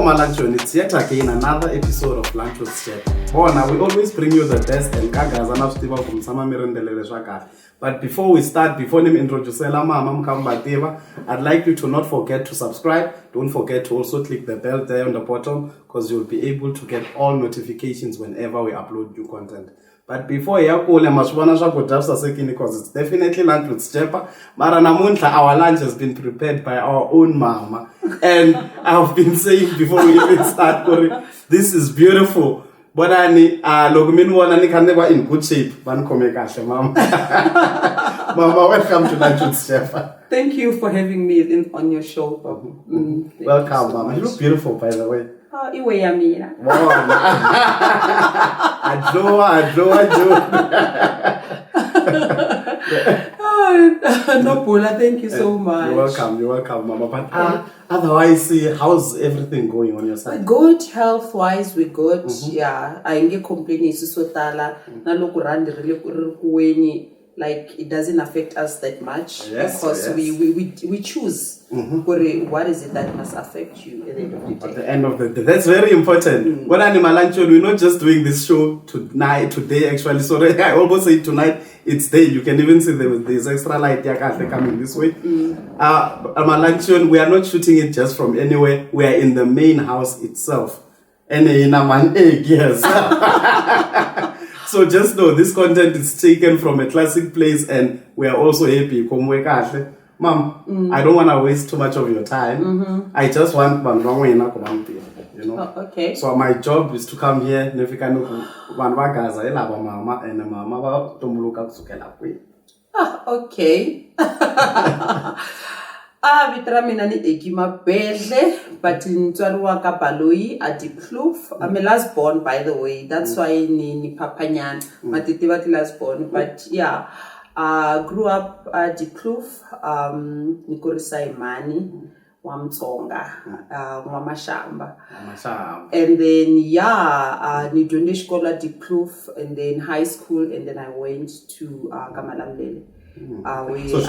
Malanchon, it's yet again another episode of Lunch with Sjepa. Bona, we always bring you the best and gagas and after from Sama Mirandele Shaka. But before we start, before we introduce Mama, I'd like you to not forget to subscribe. Don't forget to also click the bell there on the bottom because you'll be able to get all notifications whenever we upload new content. But before because it's definitely Lunch with Sjepa. Maranamunta, our lunch has been prepared by our own mama. And I've been saying before we even start, this is beautiful. But I can never in good shape. Mama, welcome to Lunch with Sjepa. Thank you for having me on your show. Welcome, Mama. You look beautiful, by the way. Oh, iwe ya mina. Wow. No, Paula, thank you so much. You're welcome, Mama. But otherwise, how's everything going on your side? Good, health-wise, we're good. Yeah, I ain't complaining. Like it doesn't affect us that much because we choose what is it that must affect you at the end of the day. At the end of the day, that's very important. Well, we're not just doing this show today actually. Sorry, I almost say tonight. It's day. You can even see there's extra light coming this way. Malanchon, we are not shooting it just from anywhere. We are in the main house itself. And in a man egg, yes. So just know this content is taken from a classic place and we are also happy. Mom, I don't want to waste too much of your time. I just want you know. Oh, okay. So my job is to come here and okay. Vitra mina ni Aggy Mabedlhe, but in Twaruaka Baloi at Dikloof. I'm a last born, by the way. That's why ni Papanyan. Matiti last born. But yeah, grew up at Dikloof. Nikorisa Imani, Wamtsonga, Wamashamba. And then ni donde shkola Dikloof, and then high school, and then I went to Kamalamlele. So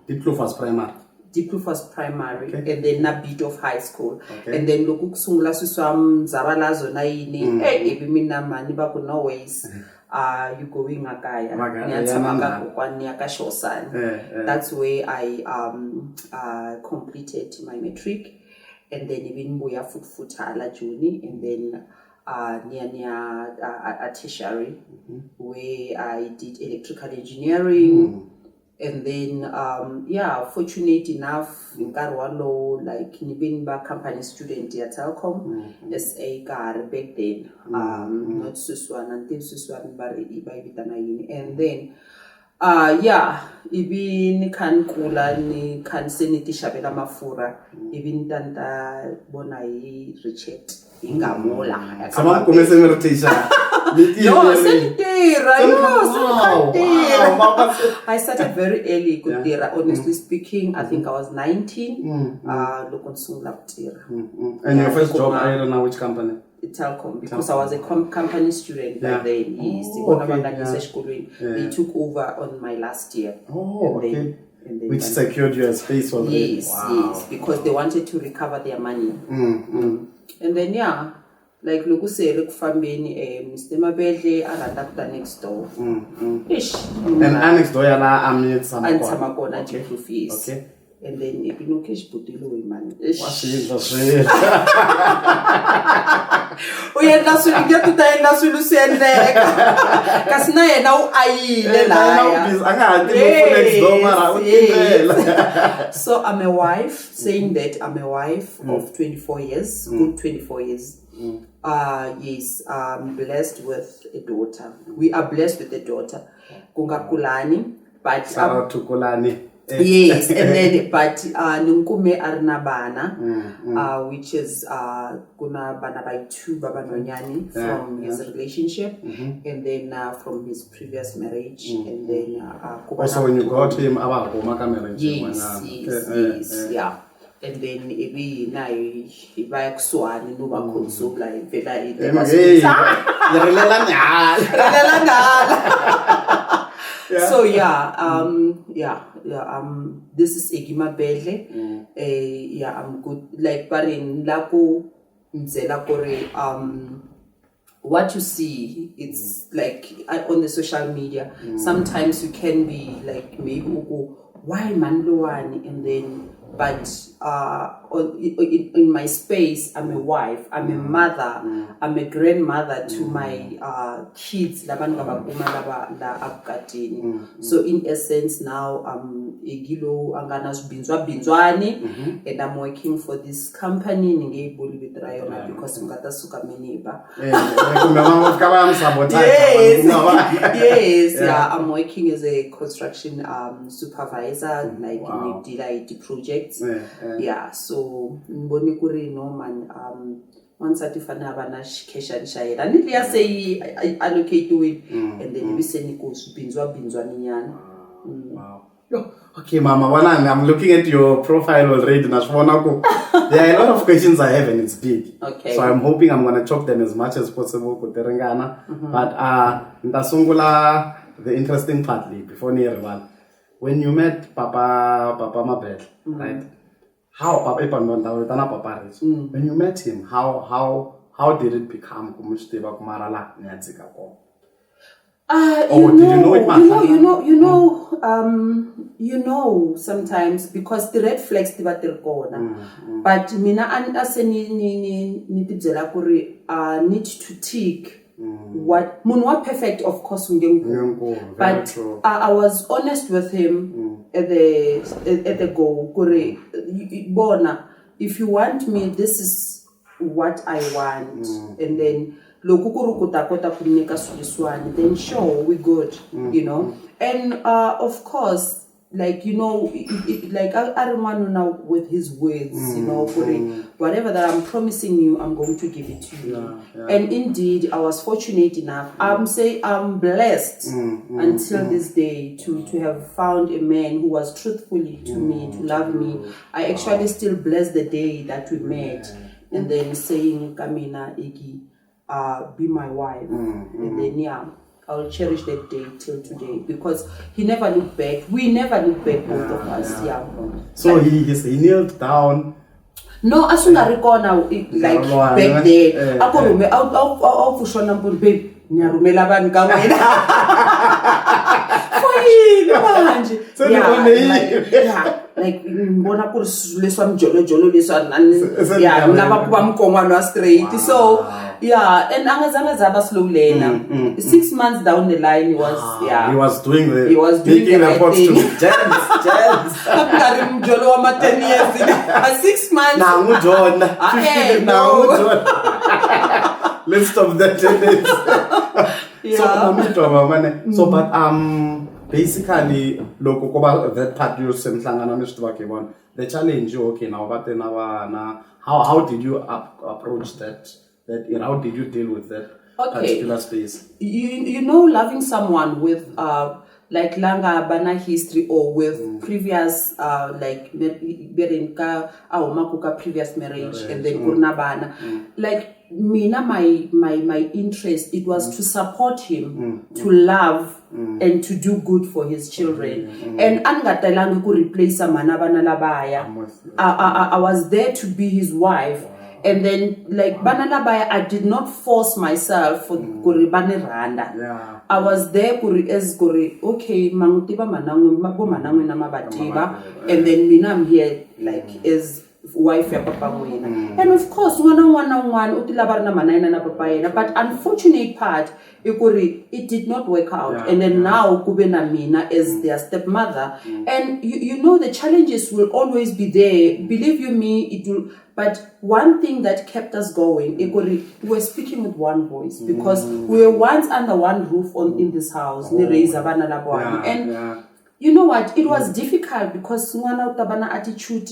Dikloof was primary. Dikloof was primary, and then a bit of high school, and then loku kusungula suswam zabala zona yini ebi mina mani ba kuna ways you going akaya nyatsama kokwani akashosana. That's where I completed my matric, and then even boya futala juni, and then near a tertiary where I did electrical engineering. And then, fortunate enough, in Karwalo, like Nibinba company student at Telkom, as a car back then, not Suswan until Suswan Bari Ibitanayin. And then, Ibin can kula ni can seniti shabela mafura, Ibin Danta Bonai Richet, Ingamola. Sama kumesema I started very early, honestly speaking. I think I was 19. And your first job, I don't know which company? Telkom, because I was a company student back then. They took over on my last year. Which secured you a space for them? Yes, because they wanted to recover their money. And then like look say look family Mr. Mabedlhe aranda next door. And next door Samakona okay. And then if you know cash putilo man. That's when you get to die last will send there. Kasna now So I'm a wife, saying that I'm a wife of 24 years, good 24 years. Yes, I'm blessed with a daughter. We are blessed with a daughter. Kunga Kulani, but shout out to Kulani. Yes, and then but Nunkume Arnabana, which is Kuna Banabai 2 Baba Nonyani from his relationship, and then from his previous marriage, and then also when you got him about marriage. Yes, yeah. And then we now buy Swan no one console like Vela. So this is Aggy Mabedlhe. I'm good. Like Barin Laku mzela kore what you see, it's like on the social media. Sometimes you can be like maybe why manloani, and then but in my space, I'm a wife, I'm a mother, I'm a grandmother to my kids. So in essence now Egilo Anganas Binzwani, and I'm working for this company because yes, I'm working as a construction supervisor, like in the projects. Yeah, so mboni kuri no man once atifana abana kesha nshayela and they say allocate to it and then we send go binzwa ninyana. Wow. Okay, Mama, I'm looking at your profile already. There are a lot of questions I have and it's big. Okay. So I'm hoping I'm going to chop them as much as possible. But ndasungula the interesting part before Nirwan. When you met Papa Mabedlhe, right? How Papa when you met him, how did it become Kumusteba Kumarala Nyatsika? You know, sometimes because the red flags they were gone. But mina and need to tick what munwa perfect, of course, but I was honest with him at the go. Bona, if you want me, this is what I want, and then then sure, we good, you know. And of course, like, you know, like I remember now with his words, you know, whatever that I'm promising you, I'm going to give it to you. And indeed, I was fortunate enough. I'm blessed until this day to have found a man who was truthfully to me, to love me. I actually still bless the day that we met, and then saying, Kamina, Iggy, be my wife, and then I'll cherish that day till today because he never looked back. We never looked back, both of us. So he kneeled down. No, as soon as I recall now, like back there, I go I'll push on and babe. Nyarumela ban kamwena. Like mbona ku leswa mjolo leswa lava kuba mkongwana straight. So and angazange zaba slow lena. 6 months down the line he was he was doing the right thing. Gems. Akari mjolo wa 10 years. 6 months. Na mujona. Let's stop that. So but basically that part you the challenge now how did you approach that how did you deal with that particular space? You know, loving someone with like langa bana history or with previous like berinka makuka previous marriage and then kurna bana like mina my interest, it was to support him, to love and to do good for his children. And angatalangi ku replace mana bana labaya. I was there to be his wife. And then, like Banana Baya, I did not force myself for Kuribane Randa. I was there okay, Mangutiba Manangu, Mago Manangu Namabatiba, and then Minam here, like, as wife ya Papa Mwena. And of course, one Utilabarna Manana na Papa. But unfortunate part, it did not work out. And then now Kubena Mina is their stepmother. And you know the challenges will always be there. Believe you me, it will. But one thing that kept us going, we were speaking with one voice because we were once under one roof in this house. And you know what? It was difficult because attitude.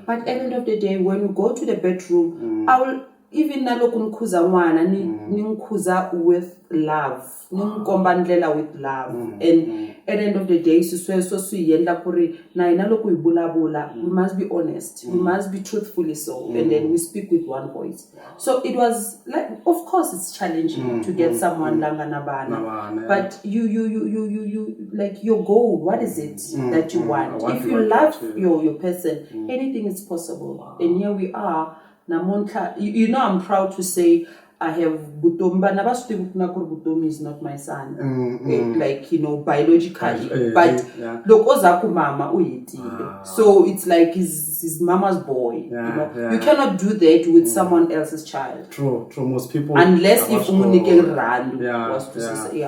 But at the end of the day, when we go to the bedroom, I will even nalokunkuza mwana ninkuza with love, ninkombandlela with love, and at the end of the day, we must be honest, we must be truthfully so, and then we speak with one voice. So it was like, of course, it's challenging to get someone langanabana, but you like your goal. What is it that you want? If you love your person, anything is possible. And here we are. namuntlha you know I'm proud to say I have butomi bana ba swi tivi ku butomi is not my son like you know biologically but loko za ku mama u hetile so it's like his mama's boy you know you cannot do that with someone else's child. True most people unless if umunike rand was to say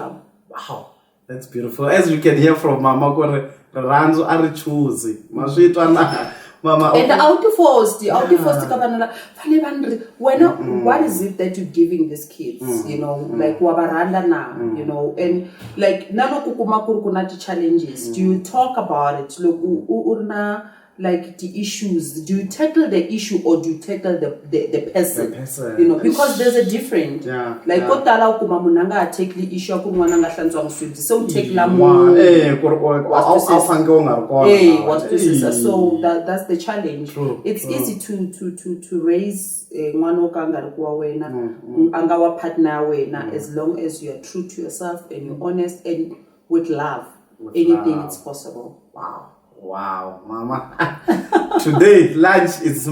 wow that's beautiful as you can hear from mama ko ranzo are choose maswitwa na mama and out forced ka bana fane bandri when what is it that you're giving these kids you know like wabaranda na you know and like nano kukuma kuri kuna challenges do you talk about it look urna like the issues do you tackle the issue or do you tackle the person you know because there's a different like kotala ukuma munanga tackle the issue ku mwana nga hlantswa nguswidi so take la mo what to say so that's the challenge. It's easy to raise mwana okangari kwa wena anga wa partner wena as long as you are true to yourself and you're honest and with love anything is possible. Wow, mama. Today, lunch is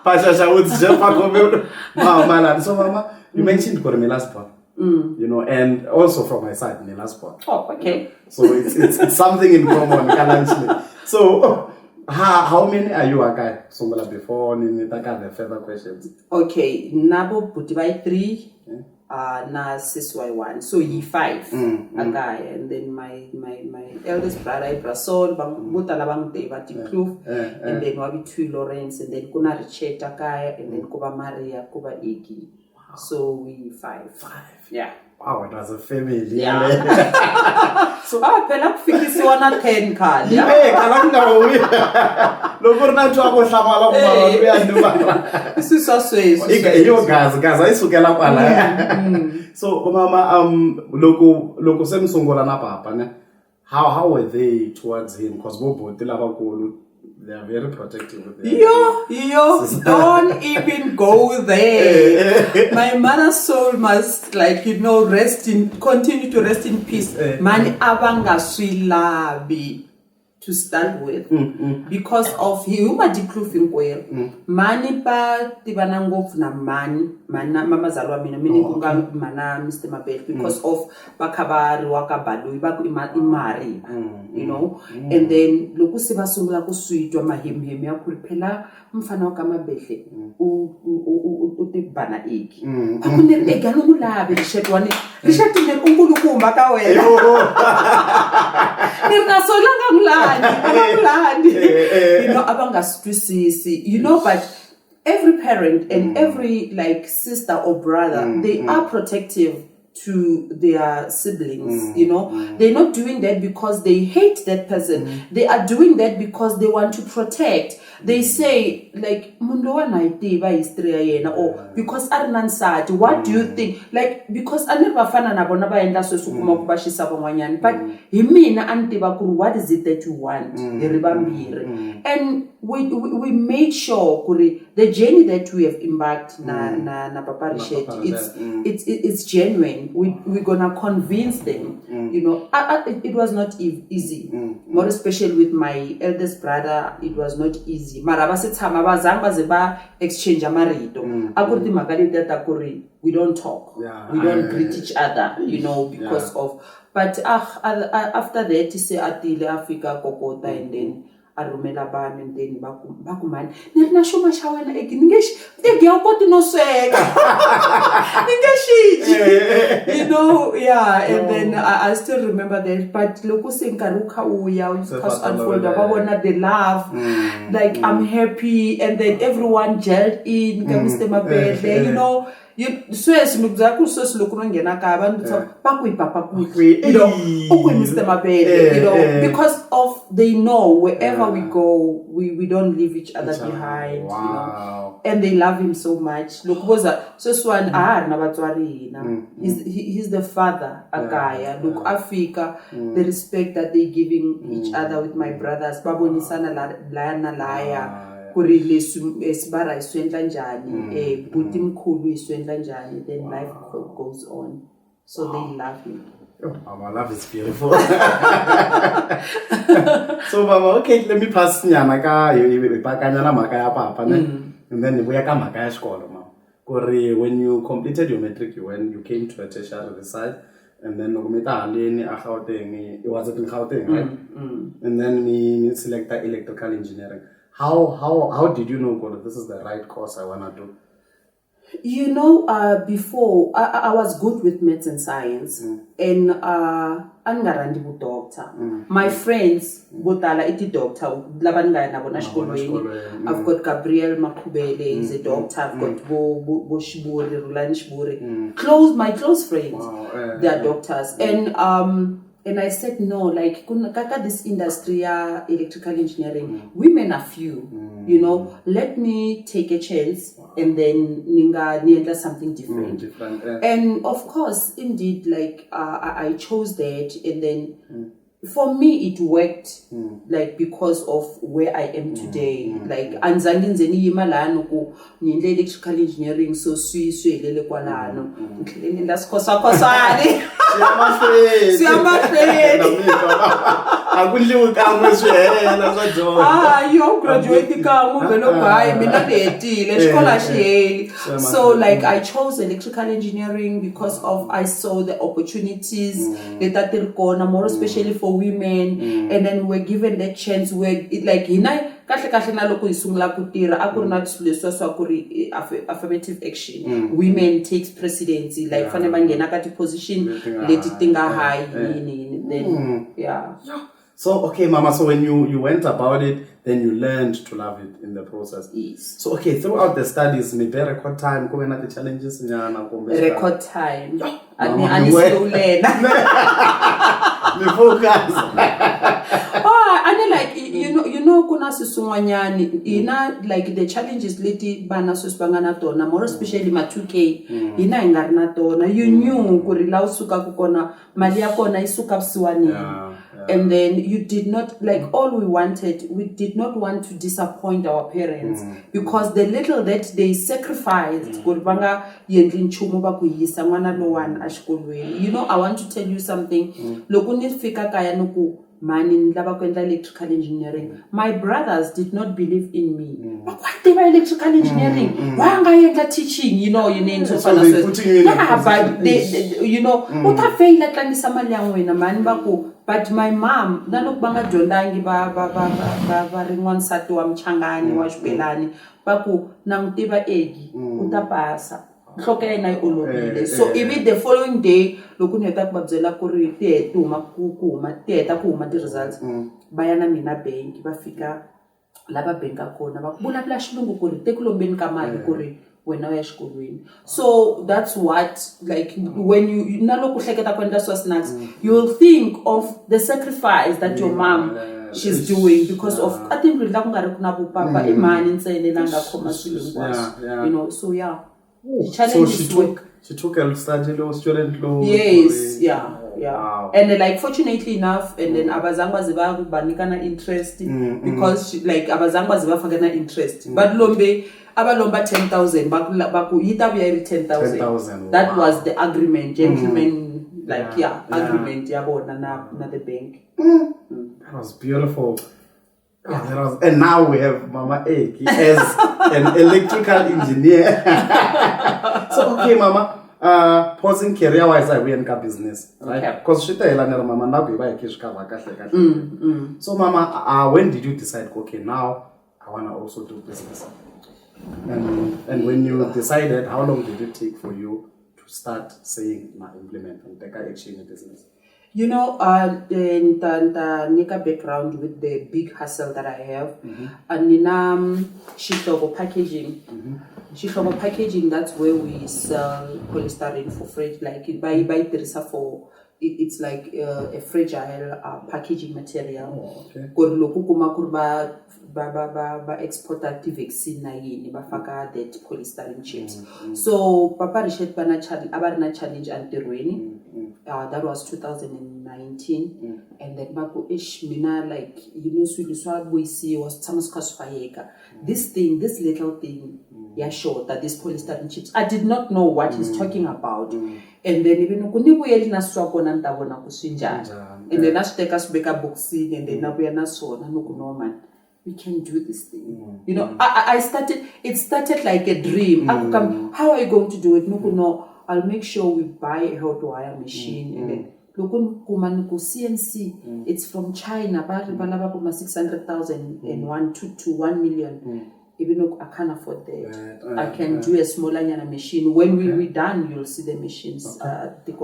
Pashasha with Sjepa. Mama, so mama, you mentioned Kormila's part. You know, and also from my side, Mila's part. Oh, okay. So it's something in common, So how many are you, Akai? Sungula before Ninitaka the further questions. Okay, Nabo Putibai 3. Na siswai 1 so ye 5 a guy and then my eldest brother Ibrasol bang mutala bang Deva Kloof and then wabi 2 Lawrence and then kuna Richard Akaya and then kuba Maria kuba Iggy so we 5 yeah. Wow, it was a family. Yeah. So phela kufikisiwa na 10 khali. Kalanga uyi. Loko na twako hlamala kumama uyanduba. Isiswa sweswo. Iyo gazi ayisukela kwala. So mama loko semsongola na papa ne. How were they towards him because bobo tilabakulu they are very protective with them. Yo, don't even go there. My mother's soul must, like, you know, continue to rest in peace. Mani abanga swilabi to start with, because of huma diklufing oil. Mani pa tibanangof na mana mama zalwa mina meaning kunga mana Mr. Mabedlhe because of bakabari wakabadu baku imari, you know, and then loku siba sungula kuswitwa mahimhemi ya kuriphela mfana wa Mabedlhe utibana iki akune egano mulabe rishetwane rishatile unkulukumba ka wena ninasolanga ngulani you know abangasitwisisi you know but every parent and every like sister or brother they are protective to their siblings, you know. They're not doing that because they hate that person. They are doing that because they want to protect. They say, like, or because Arnansat, what do you think? Like, because I never found an abonaba and that's but what is it that you want? And we made sure the journey that we have embarked na Papa Richard, it's genuine. We're gonna convince them, you know. It was not easy, more especially with my eldest brother. It was not easy. Exchange we don't talk, we don't greet each other, you know, because of. But after that, he say Atile Africa Kokota and then. Arumela ban and then bakuman. Nina shuma shawa na egingesh. Egya ukoti no swega. You know, yeah. And then I still remember that. But loku senkaruka uya because unfold ababona they laugh. Like I'm happy, and then everyone gelled in. Mr. Mabedlhe, you know. You swear sinukzaku so slokunongena ka abantu bakwi papa kwi you know Mr. Mabedlhe you know because of they know wherever we go we don't leave each other behind, you know, and they love him so much. Look boza so swan nabatwari he's the father akaya look Africa the respect that they giving each other with my brothers babonisana laya kurile esibara iswendla njani buti mkhulu iswendla njani then life goes on, so they love him. Oh, Mama, love is beautiful. So, Mama, okay, let me pass nyana ka ipakanyana maka ya papa ne. And then we ka maka ya xikolo, Mama. Kori when you completed your matric, you came to a tertiary side, and then ukumita haleni a Gauteng, it was in Gauteng, right? And then we selected electrical engineering. How did you know, God, this is the right course I wanna do? You know, before I was good with maths and science, and angarandi bu doctor. My friends, botala iti doctor. Labanga na bona xkolweni. I've got Gabriel Makubele is a doctor. I've got Bo Shiburi, Rulani Shiburi. My close friends, they are doctors, and I said no, like kaka this industry, electrical engineering, women are few. You know, let me take a chance and then ninga something different. And of course, indeed, like I chose that, and then for me it worked, like because of where I am today. Like anzangi nzeni yimalano ku nile electrical engineering so swelele kwalano. That's kosani. You graduate so like I chose electrical engineering because of I saw the opportunities more especially for women, and then we're given that chance where it like kahle na loko isungula ku tirha a ku ri na leswa swa ku ri affirmative action, women takes presidency, like fane ba ngena ka ti position leti tinga high then So okay, Mama, so when you went about it, then you learned to love it in the process. Yes. So okay, throughout the studies, maybe record time, come the challenges record time. Ani slow learn. Me focus. And like you know kuna susungwanyani ina like the challenges leti bana susbangana tona more especially ma 2K ina ingarna tona you knew kuri la usuka kukona mali yakona isuka busiwani. And then you did not, like all we did not want to disappoint our parents because the little that they sacrificed, you know, I want to tell you something. Electrical engineering. My brothers did not believe in me. What they were electrical engineering? Why am I teaching? You know, you need to so they putting you in but they, you know, what I feel like but my mom, nalokubanga jondangi ba rin'wan sati wa mchangani wa xibelani baku nangutiva Aggy utapasa nhloko ya yena yi olovile. So even the following day loko ni heta ku va byela ku ri ti heta ku huma ti-results va ya na mina bank va fika lava benka kona va vulavula xilungu ku ri te ku lombeni ka mali ku ri wena ya xikolweni. So that's what, like when you naloko hleketa ku endla swa snacks, you will think of the sacrifice that your mom she's doing because of I think la ku nga ri ku na vupapa i mani ntsena la nga khoma swilo hinkwaswo, you know. So the challenge is work. She took a student loan. Yes, wow. And like fortunately enough, and then abazangwa ziba banikana interest because she, like abazangwa ziba fakana interest. But lombe abalomba 10,000 baku yita buya 10,000. That was the agreement, gentlemen, like agreement yabona na the bank. That was beautiful. And now we have Mama Aggy as an electrical engineer. So okay, Mama, pausing career-wise, I went into business, right? Because she tell Mama now we buy cash cover. So Mama, when did you decide? Okay, now I wanna also do business. And when you decided, how long did it take for you to start saying, implement and take action in business? You know, in the Nika background with the big hustle that I have, and in Shitobo packaging. Shitobo packaging, that's where we sell polystyrene for fridge, like by Teresa for it's like a fragile packaging material. Ba export vaccine na yini ba faka that polystyrene chips. So Papa Richard bana challenge antirweni. That was 2019, and then baku ish mina like you know swili swa boisi was tamas kasfayeka. This little thing yeah, sure, that these polystyrene chips. I did not know what he's talking about. And then even kunibuyeli naswakona ndabona kusinjani. And then as take us back a boxing and then nabuya nasona no man. We can do this thing. You know, it started like a dream. How are you going to do it? No, I'll make sure we buy a hot wire machine and then CNC, it's from China, but 600,000 and 1 million. Even though I can't afford that, I can do a smaller machine. When we're done, you'll see the machines. Okay.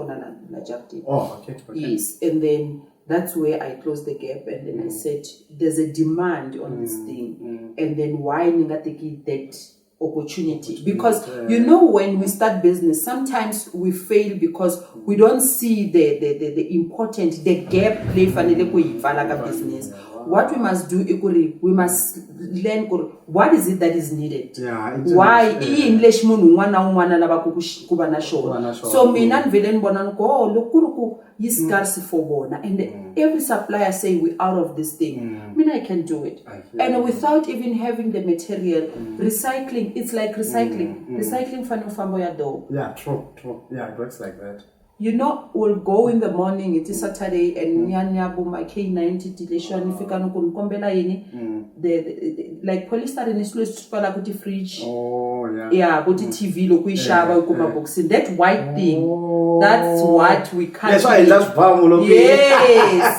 Yes, and then that's where I closed the gap, and then I said, "There's a demand on this thing, and then why not take that opportunity?" Because you know, when we start business, sometimes we fail because we don't see the important gap play business. What we must do, we must learn what is it that is needed. Why English so mina nvele bona go lokuruku yiscarce for bona, and every supplier say we out of this thing. I can do it, and without even having the material, recycling. It's like recycling. Recycling fambo ya do. Yeah, true. Yeah, it works like that. You know, we'll go in the morning, it is Saturday, and my K90 deletion, if you can the like polystyrene is supposed to go to the fridge. Oh, yeah. Yeah, go to TV, look, we shava, boxing. That white thing, that's what we can't. That's why I just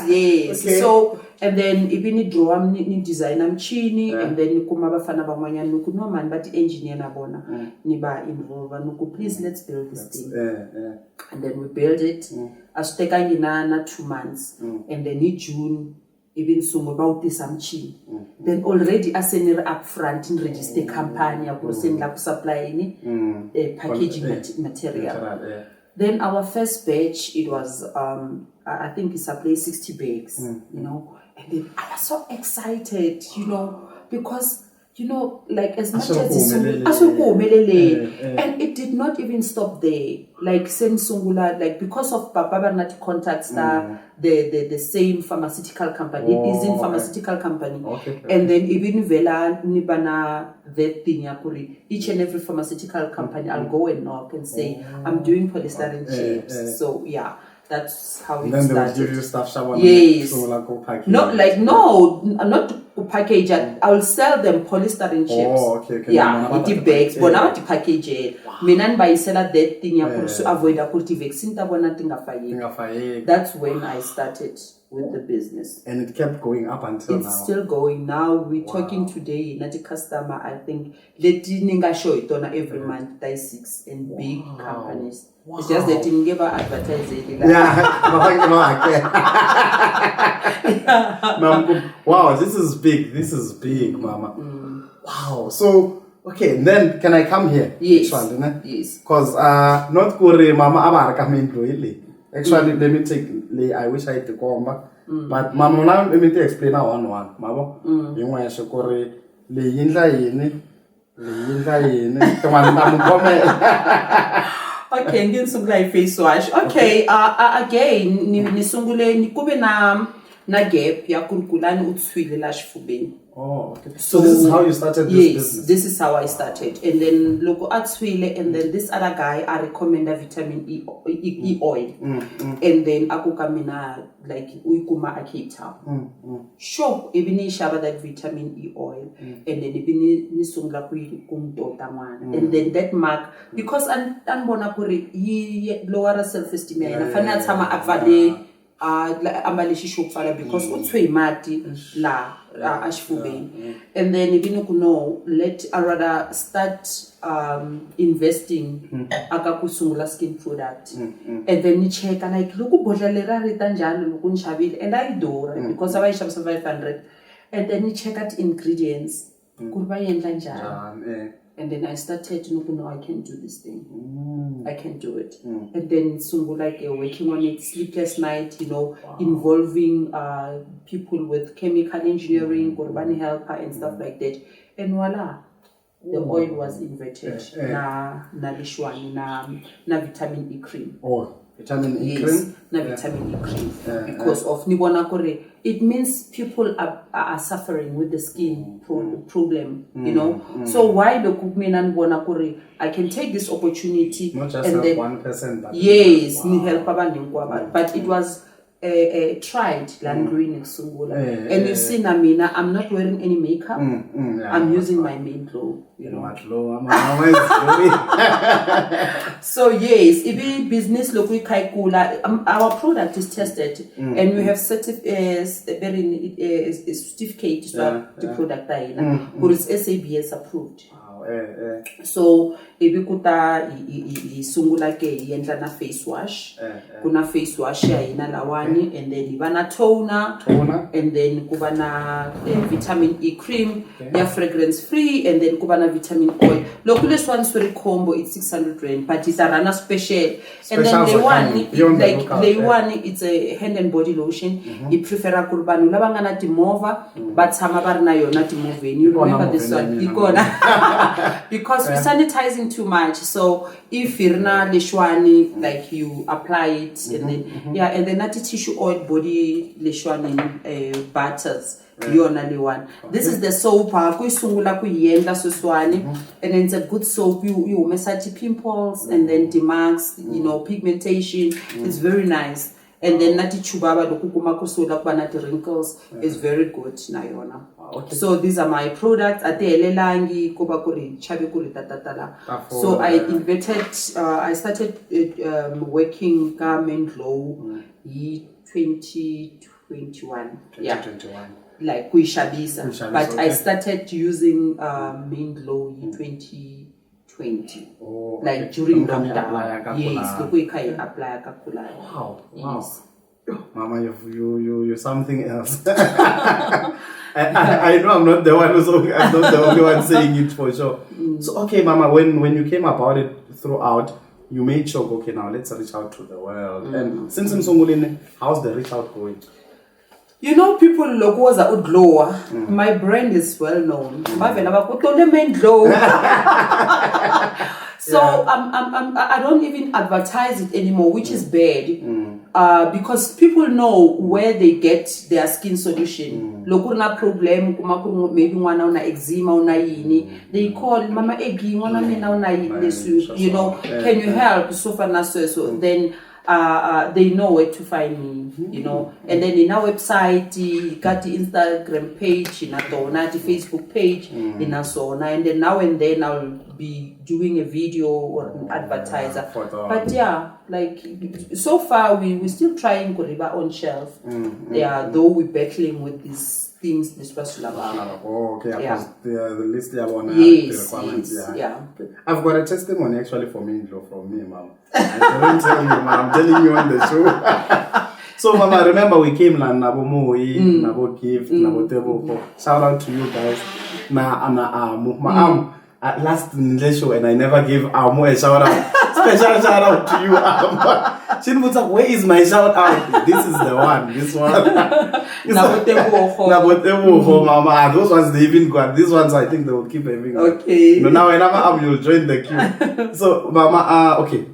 Yes. Okay. So, and then even draw ni design chini, and then nikuma bafana bamanya nuku no man but engineer na bona niba involve nuku please let's build this thing. And then we build it. As taking na 2 months, and then in June even some about this chini. Then already as an up front in register company I send like supply any packaging material. Then our first batch, it was I think it's a place 60 bags, you know. And then I was so excited, you know, because, you know, like as much as this and it did not even stop there. Like same Sungula, like because of Papa Bernati contacts the same pharmaceutical company. It is in pharmaceutical company. And then even Vela Nibana that thing yakuri. Each and every pharmaceutical company I'll go and knock and say, I'm doing polystyrene chips. So yeah. That's how it started. Then they will give you stuff. Yes. Not to package it. I will sell them polystyrene chips. Oh, okay. Yeah, it bags. But now to package it. Meaning by seller that thing to avoid a vaccine. That's when I started with the business. And it kept going up until now. It's still going. Now we're talking today. Not a customer. I think letting show it on every month. 6 and big companies. Wow. It's just that you never advertise it. Wow, this is big, Mama. Wow. So, okay, then can I come here? Yes. Yes. Because not Kore Mama Abar coming really. Actually, let me take. I wish I had to come back. But Mama, now let me explain now one. Mama, you want to Kore le yinla yini. Come on, okay, ngin face wash. Okay, again, nisungule nikube na gap ya kurkulani utswile la shifubeni. Oh, okay. So this is how you started this business? Yes, this is how I started. And then loco atswile, and then this other guy I recommend a vitamin E oil. And then akukamina like uikuma a Cape Town. Sure, even shaba that vitamin E oil, and then even nisungla and then that mark because anbonapuri ye lower self-esteem and fanatama akvale because utwe mati la ashfubeni, and then even know let I rather start investing akakusungula skin product, and then you check and like look and I do because I shop 500, and then you check out ingredients. And then I started to know I can do this thing. I can do it. And then soon like working on it, sleepless night, you know, involving people with chemical engineering, urban helper and stuff like that. And voila, the oil was invented. Na lishwani na vitamin E cream. Oh. vitamin E yes cream na vitamin E cream because of nibona kore it means people are suffering with the skin problem you know so why the mina nibona kore I can take this opportunity not just and help then 1% but yes ni help abantu hinkwavo but it was tried green and you see Namina, I'm not wearing any makeup. I'm using my main glow. You know. So yes, if business look we kaikula, our product is tested and we have certificate the product but it's SABS approved. So ibikuta isungula ke yendla na face wash kuna face wash ya ina lawani and then ibana toner and then kubana vitamin E cream ya fragrance free and then kubana vitamin oil loku this one sorry combo it's 600 rand but it's a rana special and then the one it's a hand and body lotion I prefer kurbanu labangana timova but sama barina yona timoveni you remember this one ikona because we're sanitizing too much so if irna leshwani like you apply it and then and then nati tissue oil body leshwani butters yona le one this is the soap kuyisungula kuyenda suswani and then it's a good soap you umesati pimples and then demarks you know pigmentation it's very nice and then nati chubaba lokukuma kusola kuba nati wrinkles is very good na yona. Okay. So these are my products atelelangi kuba kuri chabe kuri tatatala so I invented I started working main glow 2021 like kuishabisa but okay. I started using main glow 2020 like during lockdown yes lokuikai apply kakula wow yes. Mama, you're something else. I know I'm not the one I'm not the only one saying it for sure. So okay, Mama, when you came about it throughout, you made sure okay now let's reach out to the world. And since Msongolini, how's the reach out going? You know, people look was a glower. My brand is well known. Main glow. So I don't even advertise it anymore, which is bad. Because people know where they get their skin solution. Lokurna problem, maybe one on eczema on yini. They call Mama Aggy, one on you know, can you help? So then they know where to find me, you know. And then in our website, got the Instagram page, the Facebook page, and then now and then I'll be doing a video or an advertiser. But yeah, like so far we still trying Kuriba on shelf. Yeah, though we're battling with these things this was okay, yeah. The list yes, yeah. I've got a testimony actually for me from me, Mama. I didn't tell you, Mama. I'm telling you on the show. So, Mama, remember we came like Nabo Moi, Nabo Gift, Nabo Tebo. Shout out to you guys. Last in the show, and I never gave Amo a shout out. Special shout out to you, Amo. She was like, where is my shout out? This is the one. This one. Mama. Those ones they even got. These ones I think they will keep having. Okay. No, now whenever I'm, you'll join the queue. So, Mama, okay.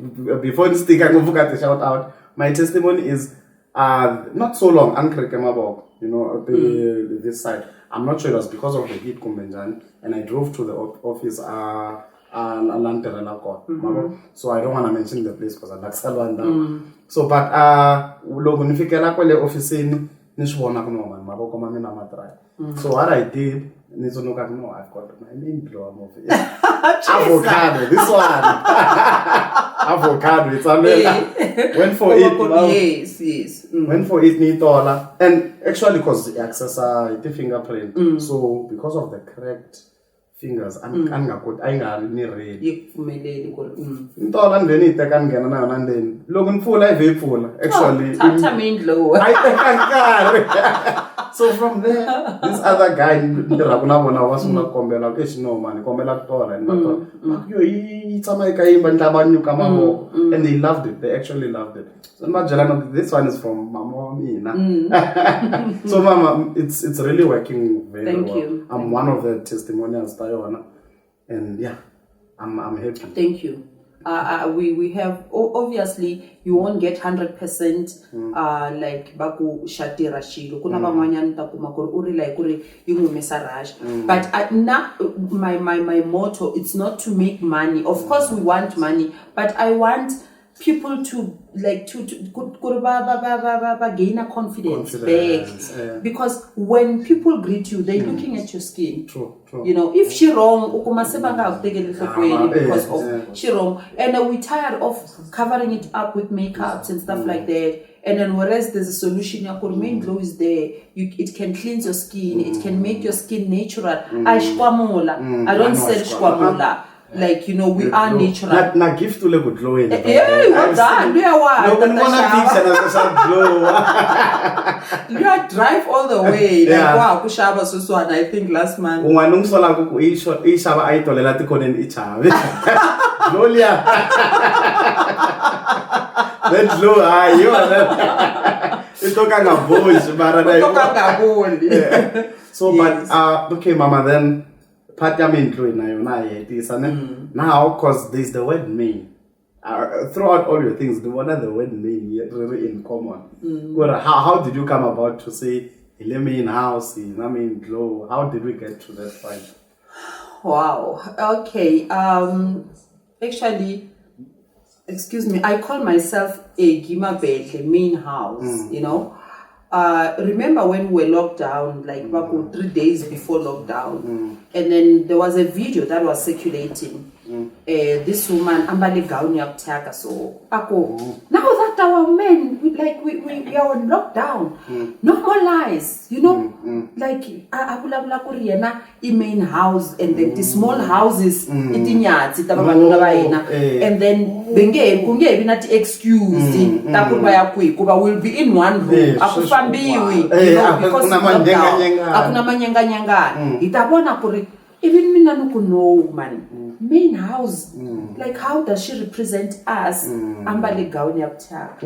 Before this thing, I go look at the shout out. My testimony is not so long. You know, this side. I'm not sure it was because of the heat convention, and I drove to the office. So I don't want to mention the place because I like Salwan down. So, but so what I did, no, I've got my main glow avocado. This one, avocado. It's went for it. Yes. Went for it, Nitola, and actually because access the fingerprint. So because of the cracked fingers, I'm ni ready. Ntola ndeni teka ngena nayo nandeni. Loko full I full actually. Tata main glow. So from there, this other guy, was kombela and they loved it. They actually loved it. So this one is from Mama Mina. So Mama, it's really working very well. Thank you. I'm one of the testimonials, and yeah, I'm happy. Thank you. we have obviously you won't get 100% like baku shatira shilo kuna van'wanyana ta kuma ku ri u ri like ku ri yi n'wi humesa rush but my motto it's not to make money. Of course we want money, but I want people to like to gain a confidence back because when people greet you they're looking at your skin. True. You know, if she wrong because of she wrong, and we're tired of covering it up with makeups and stuff like that. And then whereas there's a solution, your main glow is there. It can cleanse your skin. It can make your skin natural. I don't sell shkwamola. Like, you know, we are natural. Na gift to level glowing. Yeah, what's that? You are drive all the way. Like, wow, kushaba so and I think last month. Unganungsola kuku ishaba ayitolela tikhonen ichawe. Gloria. That glow you are itokanga boys bara. So but okay mama, then part yami intro nayo now cause there's the word main throughout all your things what are the word main really in common. How did you come about to say main house glow? How did we get to that point? Wow, okay, actually, excuse me, I call myself Aggy Mabedlhe, main house, you know. Remember when we were locked down, like back 3 days before lockdown, and then there was a video that was circulating. This woman, ambale gown yakutaka, so ako. Now that our men, we are on lockdown, no more lies, you know, like abula kuriena main house, and then the small houses, itinyati tababantu bayena, and then benge kunge not excuse takurba yakui kuba will be in one room akufambiwi, you know, because akuna manyanga itabona kuri even mina nukuno man. Main house, like how does she represent us? Ambale gown yakutaka.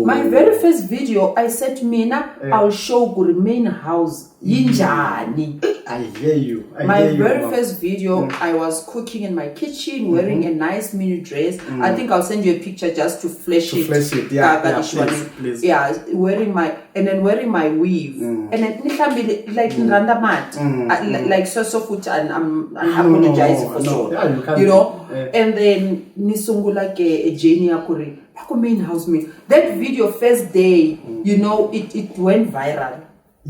My very first video, I said to Mina, I'll show good main house. Yinjani. I hear you. My very first video, I was cooking in my kitchen, wearing a nice mini dress. I think I'll send you a picture just to flash it. Yeah, please. Yeah, wearing my weave, and then like random mat, like so foot, and I'm apologizing for sure. Yeah, you know, and then nisungula ke a Jenny akuri. Pako main house me. That video first day, you know, it went viral. I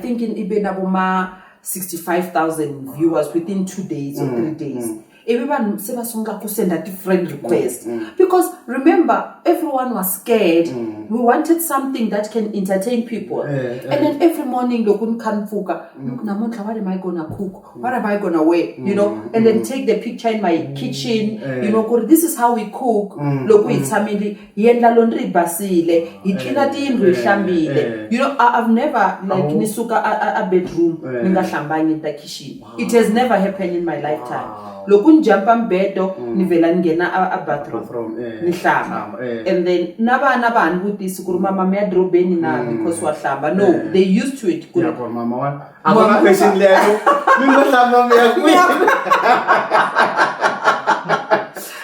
think in Ibenaboma 65,000 viewers within 2 days or 3 days. Everyone send a different request because remember everyone was scared. We wanted something that can entertain people, and then every morning look namonhla, what am I gonna cook? What am I gonna wear? You know, and then take the picture in my kitchen. You know, this is how we cook. Look, it's family. Yenda laundry basile. Itlina tindlu ihlambile. You know, I've never like nisuka a bedroom ningahlambanga in the kitchen. It has never happened in my lifetime. Lokun jump on bed nivela ngena a bathroom nihlamba, and then naba with this mama me adrobeni na because wahlamba. No, they used to it.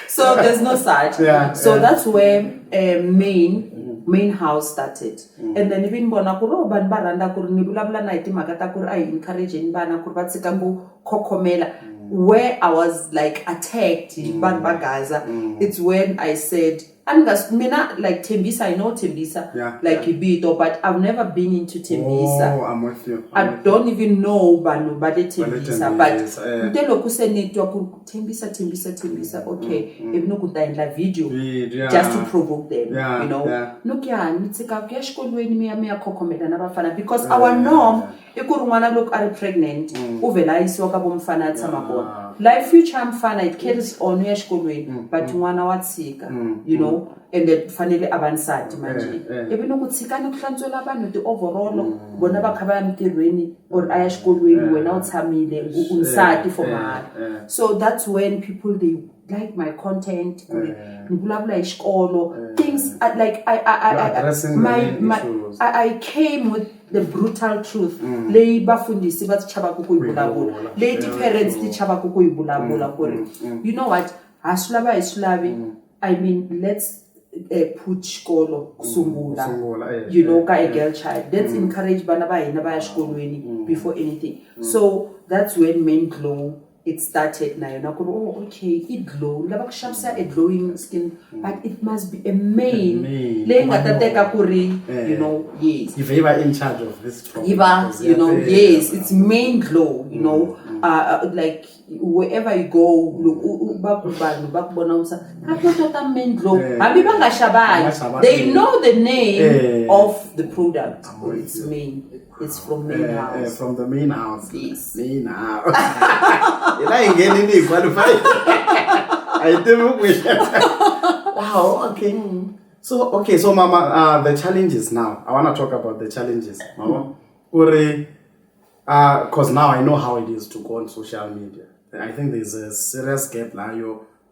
So there's no such. So that's where main house started, and then even bona kuro ban baranda kuri nibulabla na itimagata kuri I encouraging bana kuri batsika ku kokomela. Where I was like attacked in Gaza, it's when I said, and that's mina like Tembisa, I know Tembisa, like Ibito, but I've never been into Tembisa. Oh, I'm with you. I don't even know Banu Bade Tembisa, but Telo Kuseni Tembisa, okay, if no good in la video, just to provoke them, you know. Nokia, Nitsika Keshko me a cocomet and Abafana, because our norm, you could wanna look at pregnant, Uvela is Wakabum Fana at Samako. Life future I'm fana, it carries on Yashko, but 1 hour sick, you know. And then finally avansat manje ebino kutsika nokuhlantswela abantu overall bona bakhaba emitirweni or ayashkolweni wena uthamile unsati for mahhala. So that's when people they like my content, ngibulabula isikolo, things like I came with the brutal truth. Lei bafundisi bathi chaba kukuyibulabula, lady parents ti chaba kukuyibulabula. You know what? I mean, let's put xikolo kusungula, Kusungula, you know, ka a girl child. Let's encourage bana ba hina baya xikolweni before anything. So that's when main glow it started now. Oh, okay, it glow. Lava kushamsa a glowing skin, but it must be a main. You know, yes. If you are in charge of this problem, you know, yes, it's main glow. You know, like wherever you go, look, main glow. They know the name of the product. It's main. It's from main house. From the main house. Yes. Main house. I didn't qualify. I didn't wish. Wow. Okay. So, Mama, the challenges now. I want to talk about the challenges, Mama. Because now I know how it is to go on social media. I think there's a serious gap now.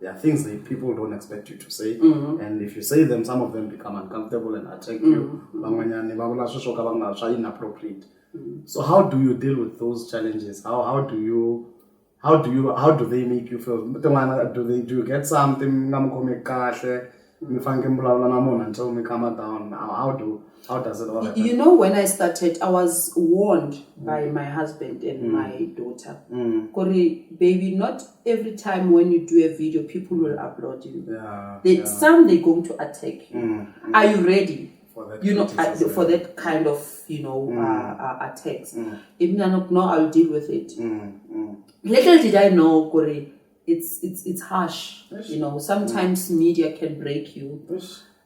There are things that people don't expect you to say, and if you say them, some of them become uncomfortable and attack you. Inappropriate. So how do you deal with those challenges? How do they make you feel? Do you get something? Until we come down. How does it all happen? You know, when I started, I was warned by my husband and my daughter. Kori, baby, not every time when you do a video, people will upload you. Some they're going to attack you. Are you ready? For that, you know, for that kind of, you know, attacks. If not, I'll deal with it. Little did I know, Kori, it's harsh. You know, sometimes media can break you.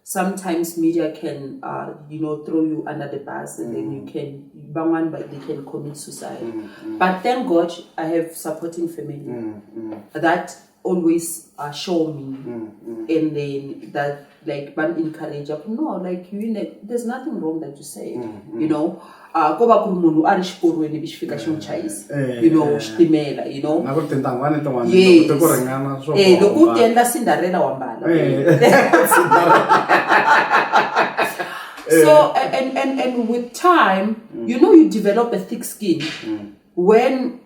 Sometimes media can, you know, throw you under the bus, and then you can, they can commit suicide. But thank God, I have supporting family that always show me, and then that like encourage up. No, like there's nothing wrong that you say, you know. You know, shitimela, you know. Yes. Cinderella wambala. So and with time, you know, you develop a thick skin. When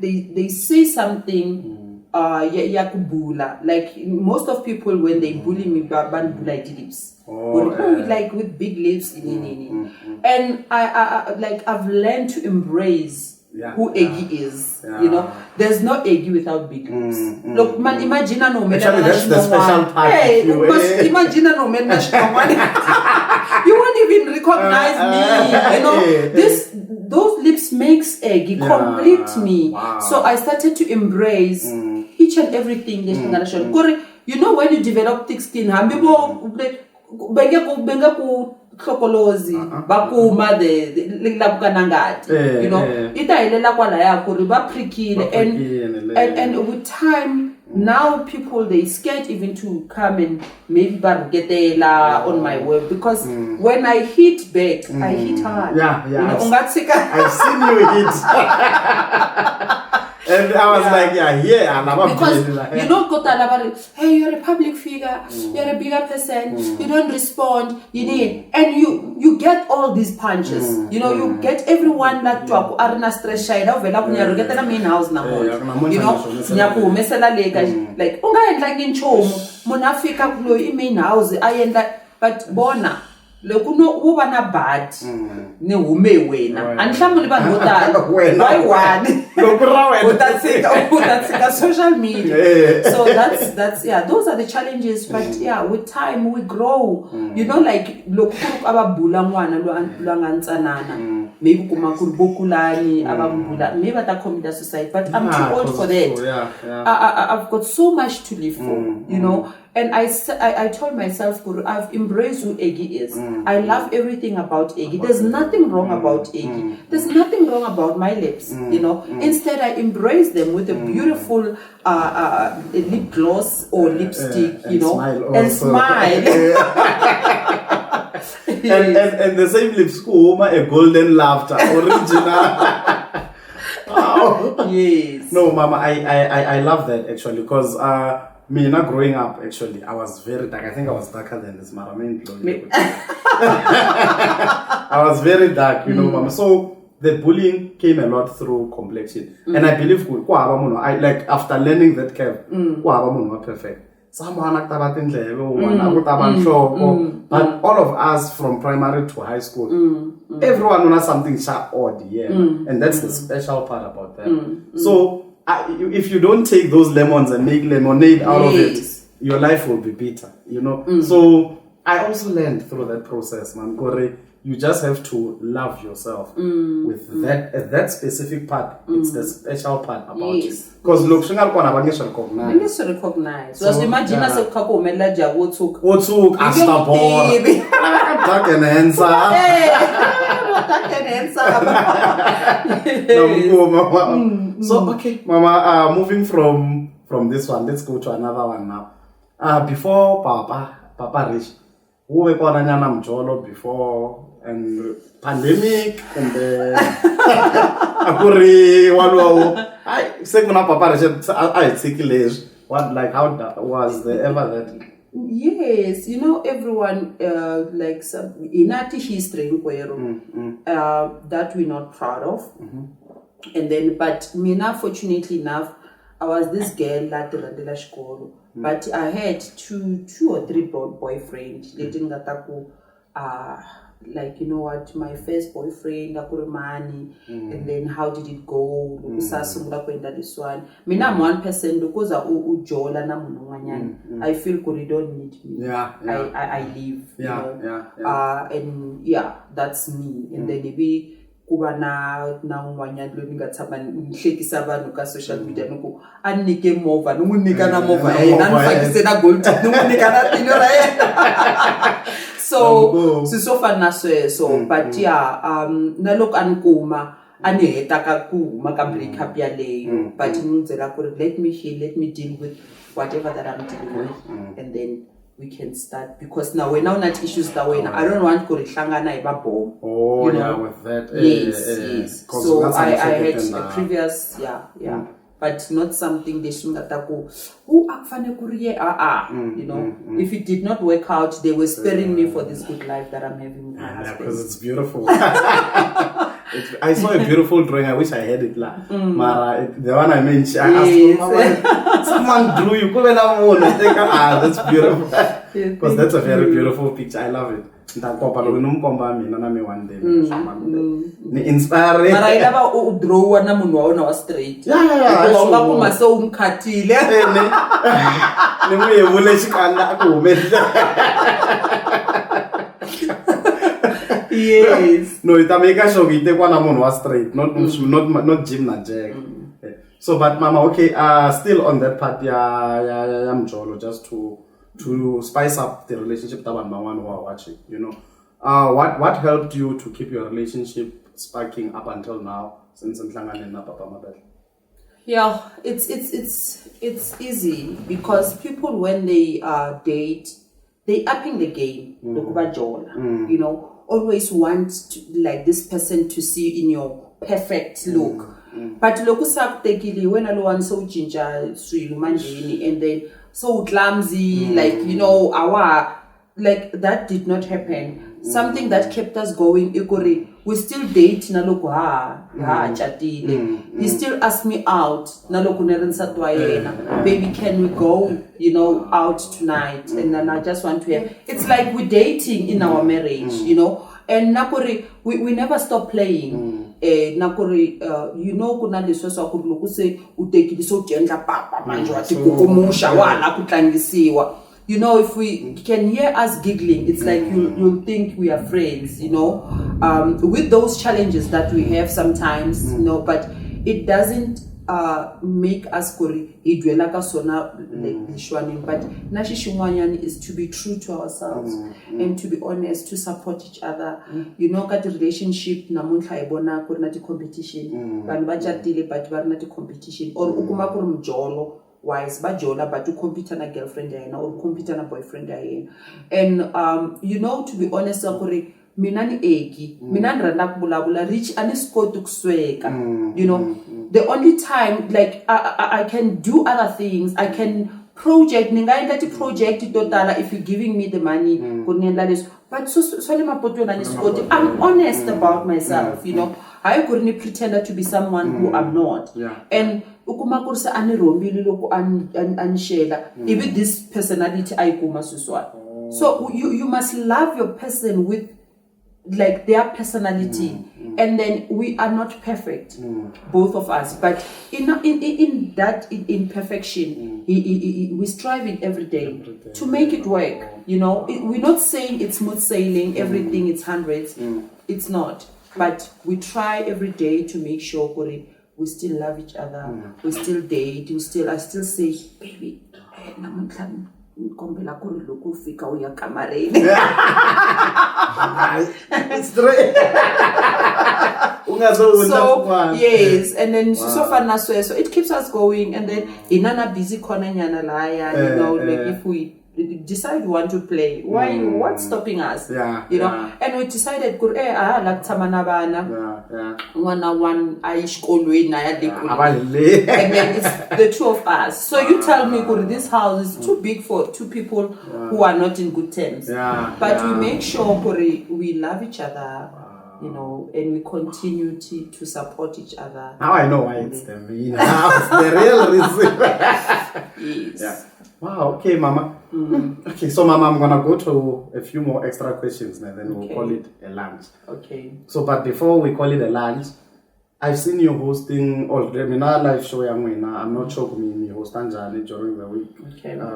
they say something, like most of people when they bully me, like lips. Like with big lips, and I've learned to embrace who Aggy is. You know, there's no Aggy without big lips. Look, man, imagine no man. Actually, that's the special part. Hey, imagine no man. You won't even recognize me. You know, those lips makes Aggy complete me. Wow. So I started to embrace each and everything. You know, when you develop thick skin, klokolozi bakuma the labukanangati, you know, itayilela kwala yakho ba prickile, and with time now people they scared even to come and maybe bargetela on my web, because when I hit back I hit hard. You know, I've seen you hit. And I was because you know, hey, you're a public figure, you're a bigger person, you don't respond, you need, and you get all these punches, you know, you get everyone that to arena stress shine over get the main house now, you know, like unga in chomo monafika kulo main house but bona lokuno uba na bad ne hume wena anhlambuli vanhu vo why one that's it social media. So that's those are the challenges, but with time we grow, you know, like lokuru ababula nwana lo angantsanana maybe kuma kuribokulani ababula maybe ata commit suicide, but I'm too old for that. I've got so much to live for, you know. And I told myself, Guru, I've embraced who Aggy is. I love everything about Aggy. There's nothing wrong about Aggy. There's nothing wrong about my lips, you know. Instead, I embrace them with a beautiful lip gloss or lipstick, you know, and smile. and the same lips, a golden laughter, original. Wow. Yes. No, Mama, I love that actually, because me not growing up, actually, I was very dark. I think I was darker than this Mara. I was very dark, you know, Mama. So the bullying came a lot through complexion. And I believe I like after learning that curve, perfect. Someone but all of us from primary to high school, everyone knows something odd, and that's the special part about them. So if you don't take those lemons and make lemonade out of it, your life will be bitter, So I also learned through that process, man. You just have to love yourself with that specific part. It's the special part about you. Because look, recognize. So imagine us a couple melaja What's Astabor? Dark and So okay, Mama. Moving from this one, let's go to another one now. Before Papa Rich, who were Kwananyana Mjolo before and pandemic and Akuri Walu. I say Papa Rich. I think what like how was there ever that? Yes, everyone like some inati history that we're not proud of, and then but Mina, fortunately enough, I was this girl that Randela Shkoro, but I had two or three boyfriends. Letting Gataku, like my first boyfriend, Akurumani, and then how did it go? This one. Mina, I'm 1% because I feel you don't need me. I live. And that's me. And then maybe kuba na un'wanyana loyi ni nga tshama ni hlekisa vanhu ka social media ni ku a ni nyike movha ni n'wi nyika na movha ya yena ni fakise na gold ni n'wi nyika na tino ra yena so swo fana na sweswo but na loko a ni kuma a ni heta ka ku huma ka breakup yaleyo but ni n'wi byela ku ri let me heal, let me deal with whatever that I'm dealing with and then we can start because now we're now not issues that way. I don't want to hlangana iba bomb. With that. Yes. So I had a previous, but not something they shouldn't go. If it did not work out, they were sparing me for this good life that I'm having with my husband. Because it's beautiful. I saw a beautiful drawing. I wish I had it. Mara, the one I mentioned, I asked someone drew you. That's beautiful. Because that's a very beautiful picture. I love it. Inspiring. Mara ilava u draw na munhu wa wena wa straight. Unga kuma se umkhatile. Ni n'wi yevule xikandza ku humelela. Yes. No, it make sure we take one amount was straight, not gym na jack. So, but Mama, okay, still on that part, I'm Jolo, just to spice up the relationship that one who are watching, what helped you to keep your relationship sparking up until now since Ntlangane na Papa Mabedlhe? Yeah, it's easy because people when they date, they upping the game. Always want like this person to see you in your perfect look. But loku sakutekile when alone so ginger manjini and then so clumsy, like that did not happen. Something that kept us going, we still date na loku chatile. He still asked me out, na loku baby, can we go, out tonight? And then I just want to hear. It's like we're dating in our marriage, And nakuri, we never stop playing. Nakuri, kuna leswo swa ku loko se u tekile so tendla papa manje wa tikukumusha wala kutlangisiwa. If we can hear us giggling, it's like you'll think we are friends, with those challenges that we have sometimes, but it doesn't make us idwela ka sona like lishwaning, but nashi shingwanyani is to be true to ourselves and to be honest, to support each other. Ka the relationship namuntlha ibona ku na ti competition, vanhu va chatile but va ri na ti competition or ukuma ku ri mjolo wise bajola but to compete na girlfriend ya yena or compete na boyfriend ya yena. And to be honest mina ni Aggy, mina niranda ku vulavula Rich ani sikoti ku sweka. The only time like I can do other things, I can project ningaenda ti project totala if you're giving me the money ku niendla leswi, but so le mapotweni ani sikoti. I'm honest about myself, I couldn't pretend to be someone who I'm not. And ukuma kurse ani rombili loko an shela even this personality aikuma suswa. So you must love your person with like their personality, and then we are not perfect, both of us, but in that imperfection, we strive it every day to make it work. You know, we're not saying it's smooth sailing, everything it's hundreds, it's not, but we try every day to make sure we still love each other, we still date, I still say, baby, kombela ku ri loko fika uya kamareni. Straight. So yes, and then so far na so it keeps us going, and then inana busy corner nyana laya, you know, like if we decide we want to play, what's stopping us? You know, and we decided like tamana bana one aishkolweni and then it's the two of us. So you tell me this house is too big for two people who are not in good terms, but we make sure we love each other, you know, and we continue to support each other. Now I know why it's the mean house, the real reason. Yes. Wow, okay, Mama. Okay, so Mama, I'm gonna go to a few more extra questions and then we'll call it a lunch. Okay. So, but before we call it a lunch, I've seen you hosting already. Live show. I'm not sure me host Anjani during the week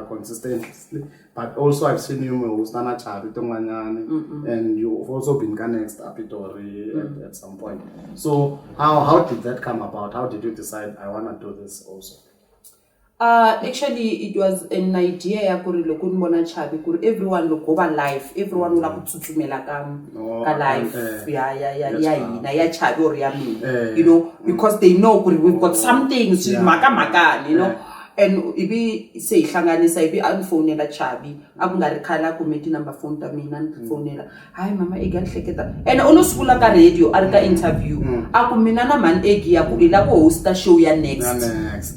consistently, but also I've seen you host Anachabi Tonganyani, and you've also been connected Apitori at some point. So, how did that come about? How did you decide I wanna do this also? Actually, it was an idea ya kuri loko nibona Chabi kuri everyone loko ba live, everyone ula kutsutsumela ka live ya Chabi or ya me, you know, because they know kuri we've got something maka, you know, and ibi say hlanganisa ibi anfonela Chabi akungari khala committee number phone ta mina nfonela hayi mama eganhleketa and onosukula ka radio arika interview akumina na man egi ya kulila ko hosta show ya next,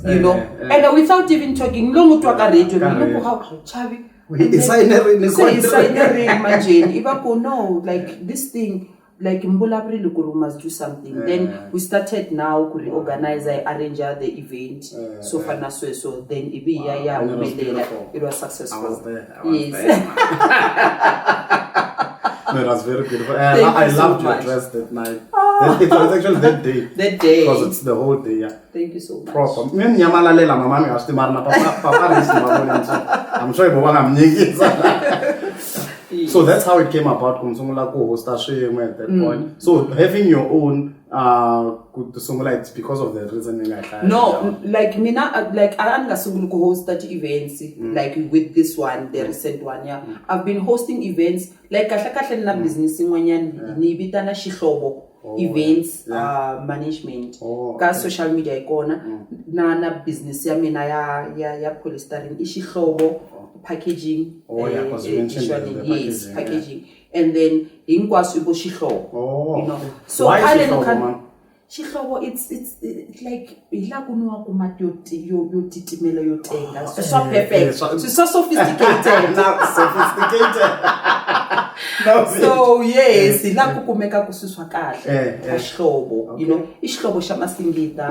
you know, and without even talking lo mutwa ka radio lo how Chabi sign manjeni iba ko no like this thing like Mbulabri Lukuru must do something. Then we started now to organize, arrange the event. So far now, so then it was successful. I was there. Yes. No, it was very beautiful. I loved your dress that night. It was actually that day. That day. Because it's the whole day, Thank you so much. Proper. I'm sure I'm So that's how it came about. At that point. So having your own it's because of the reasoning I had. No, like Mina, like I am host that events, like with this one, the recent one. I've been hosting events like na business nibitana shihlobo events management. Ka social media icona na business ya mina ya polystyrene ishihlobo. Packaging, because you mentioned yes, packaging, and then ingwas ubo shihlobo, you know. So why shihlobo? It's like ilakunwa kumati yo titimela yo tenga. So perfect, so sophisticated. So yes, ilakukumeka kususwa kahle. Shihlobo, you know. Ishihlobo shamasingita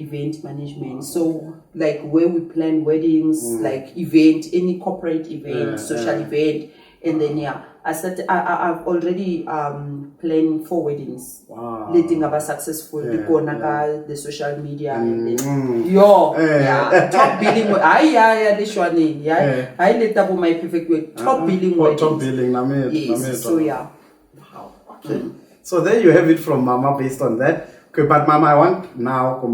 event management. So like where we plan weddings, like event, any corporate event, social event, and then I've already planned 4 weddings. Wow. Leading about successful the social media and then top billing this one I let up my perfect way top billing weddings. Top billing yes. So wow. Okay. So there you have it from Mama based on that. Okay, but Mama, I want now but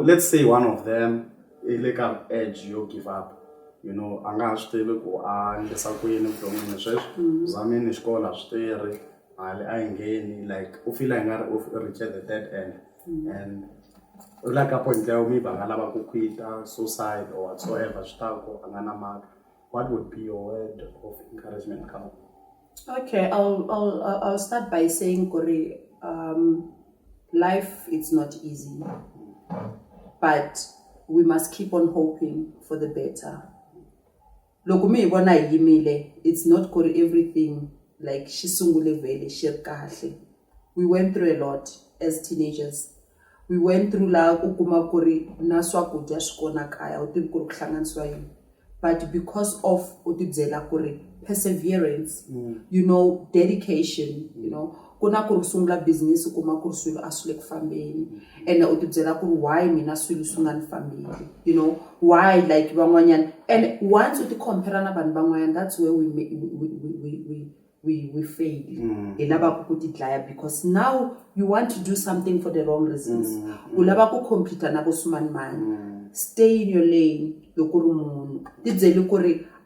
let's say one of them edge you give up. You know, anga stable ko lesakweni vuton'wini sweswi zamini xikola switirhi mali a ngeni like u feel like reach the dead end and like a point there maybe bangalava ku quita suicide or whatsoever switako angana mali. What would be your word of encouragement? Okay, I'll start by saying Kori, life is not easy, but we must keep on hoping for the better. loko mi hi vona hi yimile, it's not for everything like xi sungule vele xi ri kahle. We went through a lot as teenagers. We went through la ku kuma ku ri na swakudya swi kona kaya u tivi ku ri ku hlanganisiwa yini. But because of u tibyela ku ri perseverance, you know, dedication, you know, kuna ku ri sungula business u kuma ku ri swilo a swi le ku fambeni, and u tibyela ku ri why mina swilo swi nga ni fambeli, you know, why like van'wanyana. And once u ti compare na vanhu van'wanyana, that's where we fail. Because now you want to do something for the wrong reasons. Ulaba ku compete na man. Stay in your lane.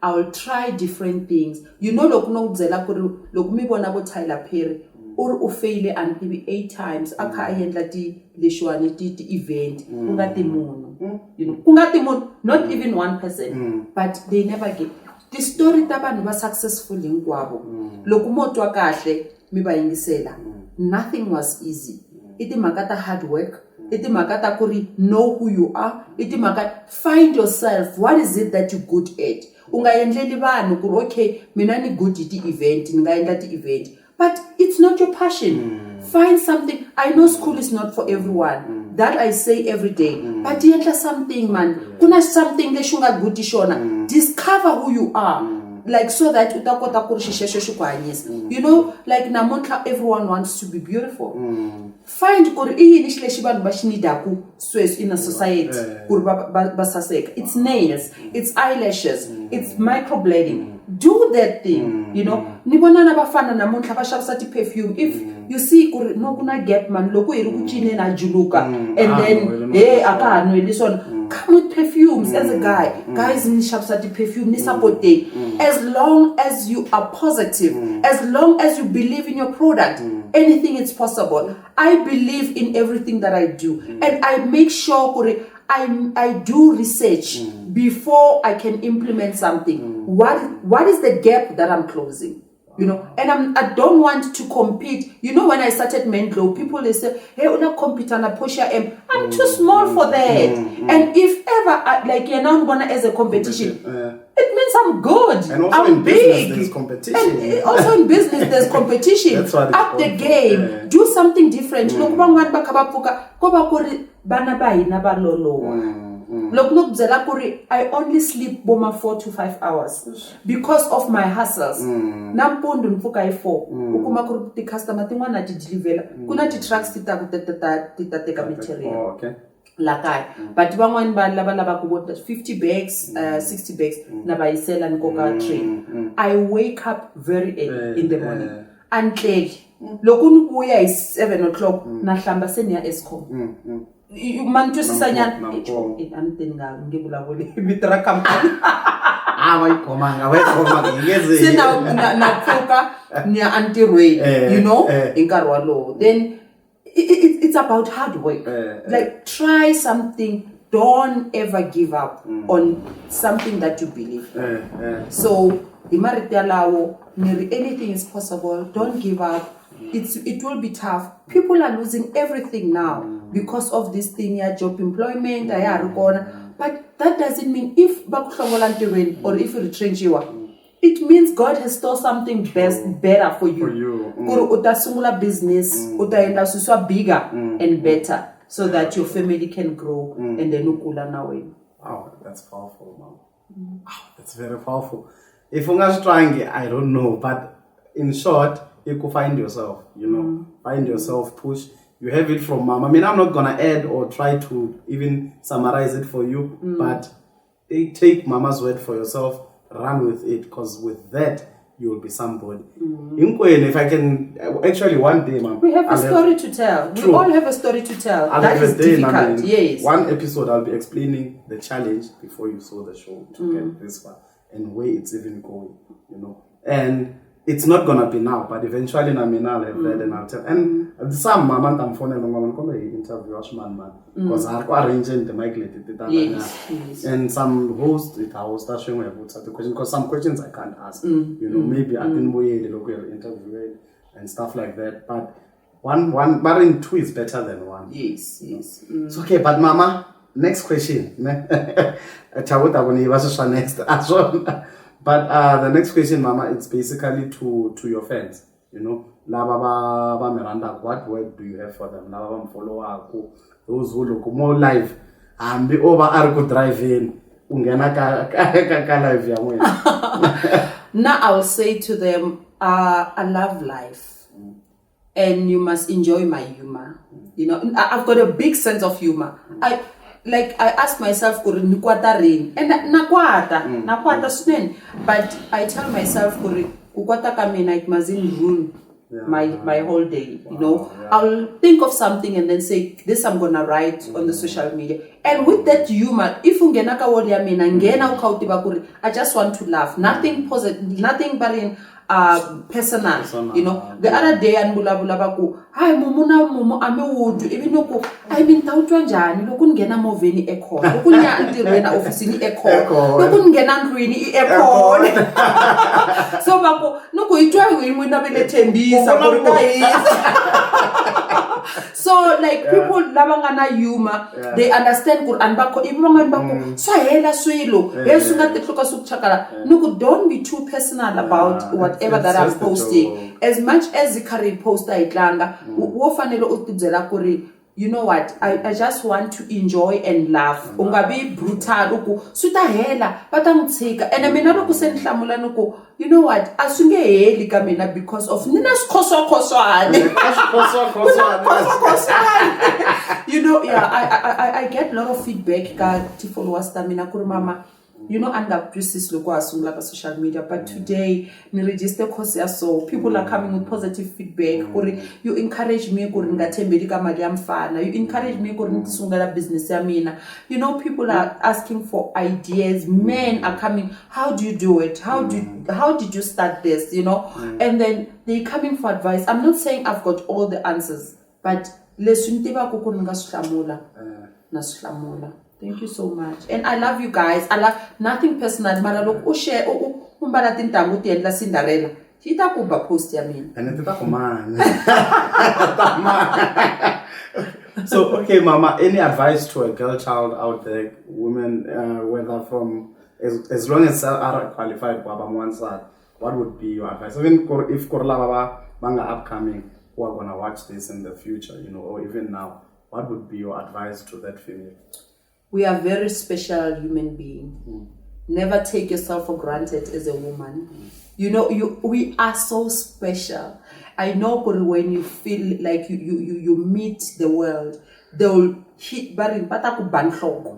I will try different things. You know, look no dzela kuri look me bona bo Tyler Perry or u fail and maybe 8 times aka ayendla ti leshwane ti event kunga ti munhu, you know, kunga ti munhu, not even one person, but they never get the story ta vanhu va successful hinkwavo. Loko mo twa kahle mi va yingisela, nothing was easy. Iti makata hard work, iti makata kuri know who you are, iti makata find yourself. What is it that you're good at? Ungaendleli vanhu kuri okay mina ni good at event, ngaendla ti event, but it's not your passion. Find something. I know school is not for everyone, that I say every day, but yendla something man. Kuna something leshunga good shona. Discover who you are, like so that utakota kurishishesho shukwanyis. You know, like namonka everyone wants to be beautiful. Find kuri initially shiban bashinidaku swes in a society. It's nails, it's eyelashes, it's microblading. Do that thing, you know. Nibona na bafana namonka bashabisa ti perfume. If you see kuri no kuna gap man loko iri kuchine na juluka, and then aka no listen. Come with perfumes as a guy. Guys in shops at the perfume ni supporting. As long as you are positive, as long as you believe in your product, anything is possible. I believe in everything that I do, and I make sure I do research before I can implement something. What is the gap that I'm closing? You know, and I don't want to compete. You know, when I started Mendlo, people they say, "Hey, una compete na Posha M." I'm too small for that. And if ever like you're not gonna as a competition, it means I'm good. And also I'm in big. business, there's competition. And also in business, there's competition. That's what it's up the game. Do something different. Look, one bakabapuka, kobakori banabai nabalolo. I only sleep 4 to 5 hours because of my hustles. Nampondo mfuka ifo. Ukuma kuri ti customer tingwa na ti deliver. Kuna ti trucks ti take material. Oh, okay. Lakai. But one laba kubota 50 bags, 60 bags na bayisela nkoka train. I wake up very early in the morning. Until lokunu kuya is 7 o'clock na hlamba senior Eskom. Man just sanya antenga ngibula bole mitra company na phoka near anti-rain, you know, in Karwalo. Then it's about hard work. Like try something. Don't ever give up on something that you believe. So anything is possible. Don't give up. It will be tough. People are losing everything now because of this thing, job employment, but that doesn't mean if or if you retrench you, it means God has stored something better for you. Utasungula business, utaenda suswa bigger and better, so that your family can grow and then ukula nawe. Wow, that's powerful, Mom. Wow, that's very powerful. If you're trying, I don't know, but in short, you could find yourself, you know, find yourself, push. You have it from Mom. I mean, I'm not going to add or try to even summarize it for you, but take Mama's word for yourself, run with it, because with that, you will be somebody. If I can, actually one day, Mom. We have a story to tell. We all have a story to tell. That is difficult, yes. One episode, I'll be explaining the challenge before you saw the show to get this far and where it's even going, you know. And it's not gonna be now, but eventually I'll have that and I'll tell. And some moment I'm phoning I'm gonna interview man because I arrange the mic and some host it host showing about the question because some questions I can't ask. You know, maybe I didn't wait the local interview and stuff like that. But one but in two is better than one. Yes. It's okay, but Mama, next question. Next. But the next question, Mama, it's basically to your fans. You know, laba ba Miranda, what word do you have for them? Laba ba follow those who look more live. And be over Argo drive in. Ungena ka live ya mwena. Now I'll say to them, I love life. And you must enjoy my humor. You know, I've got a big sense of humor. I ask myself, and nakwata swnen. But I tell myself, it mustn't ruin my whole day. You know, I'll think of something and then say, this I'm gonna write on the social media. And with that humor, if I just want to laugh. Nothing positive, nothing but in personal. You know, the other day and bula baku, hi mumu ame wood, even no I mean tautwanjani, lokun gena moveni echo, lokunya antirena officini echo, lokun gena really echo. So bako no ko itwa we na bele tembisa so like people labangana humor, they understand Quran bako ibanga bako so hela swilo yesunga tetloka sukchakala no don't be too personal about whatever that I'm posting. As much as the current poster itlanga wo fanele utibzela kuri, you know what, I just want to enjoy and laugh. Ungabi brutal uku suta hela batamtsika and I mean not kusendlamula nuku, you know what, asunge heli kamina because of nina khoswa you know, I get a lot of feedback ka ti followers tamina kuri mama, you know, and up justice logo asungla ka social media, but today ni register course so people are coming with positive feedback. You encourage me kuri ngathembeli ka mali yamfana, you encourage me kuri ngisungela business yamina. You know, people are asking for ideas, men are coming, how do you do it, how did you start this, you know, and then they coming for advice. I'm not saying I've got all the answers, but lesuntiba kukuri ngasihlamula nasihlamula. Thank you so much. And I love you guys. I love nothing personal. Mara loko share umbala tintangu tiendla Cinderella. Hita kuba post ya mimi. So okay, Mama, any advice to a girl child out there, women, whether from as long as are qualified on one side, what would be your advice? Even if Korla Baba Banga upcoming who are gonna watch this in the future, you know, or even now, what would be your advice to that female? We are very special human beings. Never take yourself for granted as a woman. You know, we are so special. I know when you feel like you meet the world, they will hit barin bataku banhloko.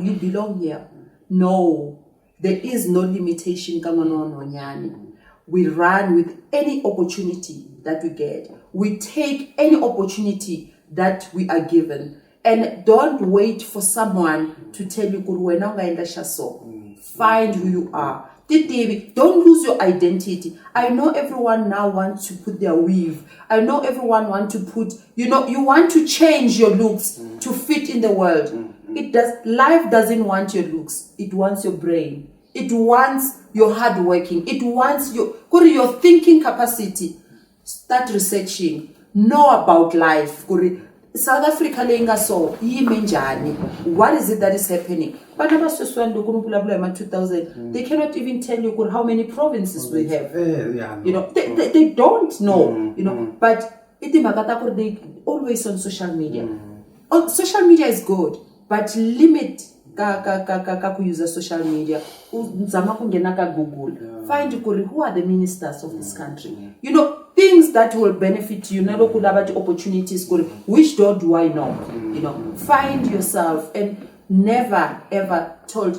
You belong here. No, there is no limitation. We run with any opportunity that we get. We take any opportunity that we are given. And don't wait for someone to tell you, find who you are. Don't lose your identity. I know everyone now wants to put their weave. I know everyone wants to put, you know, you want to change your looks to fit in the world. Life doesn't want your looks. It wants your brain. It wants your hard working. It wants your thinking capacity. Start researching. Know about life. South Africa lenga so yimenjani. What is it that is happening? But 2000, they cannot even tell you how many provinces we have. You know, they don't know. You know, but they always on social media. Oh, social media is good, but limit use social media. Google. Find who are the ministers of this country. You know, things that will benefit you. Never could have opportunities. Which door do I know? You know, find yourself and never ever told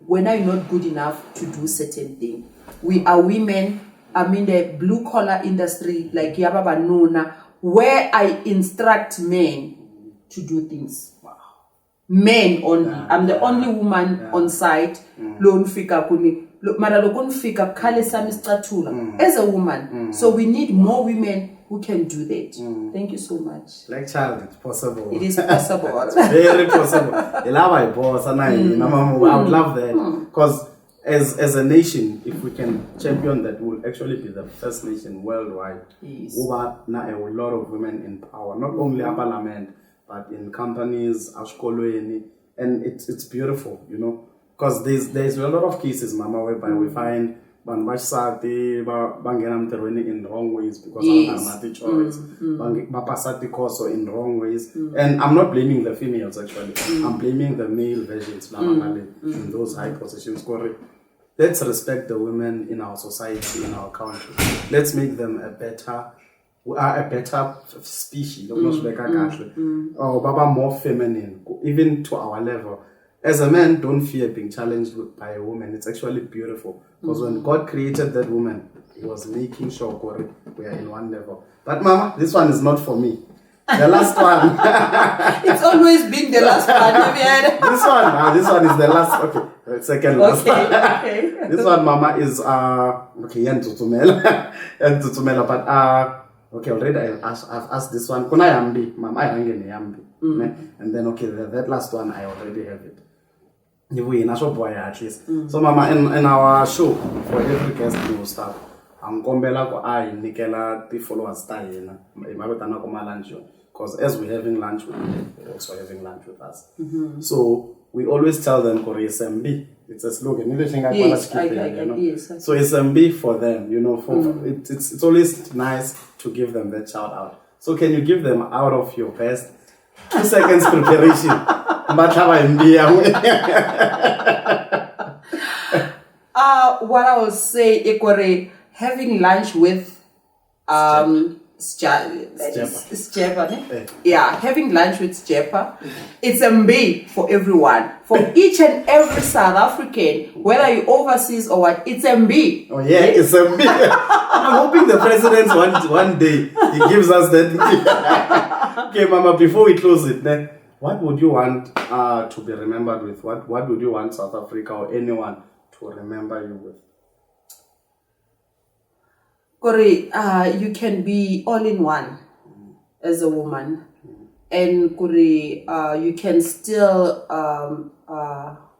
when I'm not good enough to do certain thing. We are women. I'm in the blue collar industry like Yababa Nuna, where I instruct men to do things. Men only. I'm the only woman on site. As a woman. So we need more women who can do that. Thank you so much. Like child, it's possible. It is possible. It's very possible. I would love that. Because as a nation, if we can champion that, we'll actually be the first nation worldwide. Yes. Over now a lot of women in power, not only in parliament, but in companies, and it's beautiful, you know. because there's a lot of cases, mama, whereby we find Banbashati, Banganam in wrong ways because Yes. of the choice. Bapasati also in wrong ways. And I'm not blaming the females actually. I'm blaming the male versions in those high positions. Let's respect the women in our society, in our country. Let's make them a better species, or Baba more feminine, even to our level. As a man, don't fear being challenged by a woman. It's actually beautiful. Because when God created that woman, He was making sure we are in one level. But Mama, this one is not for me. The last one. It's always been the last one. This one is the last. Okay, second last. Okay. This one, Mama, is Tutumela. But okay, already I've asked this one. Kuna yambi, Mama, and then that last one I already have it. We in boy at least. So Mama, in our show for every guest new start, I'm kombela ko nikela the followers tayena. Imabetana ko lunch because as we're having lunch with them, they're also having lunch with us. So we always tell them for SMB. It's a slogan. Yes, So SMB for them, it's always nice to give them that shout out. So can you give them out of your best 2 seconds preparation? What I would say, Ikore, having lunch with Sjepa. Yeah, having lunch with Sjepa. It's a MB for everyone. For each and every South African, whether you're overseas or what, it's a MB. Oh yeah, it's a MB. I'm hoping the president one day he gives us that. Okay, Mama, before we close it, then what would you want to be remembered with? What would you want South Africa or anyone to remember you with? Kore, you can be all in one as a woman, and Kore, you can still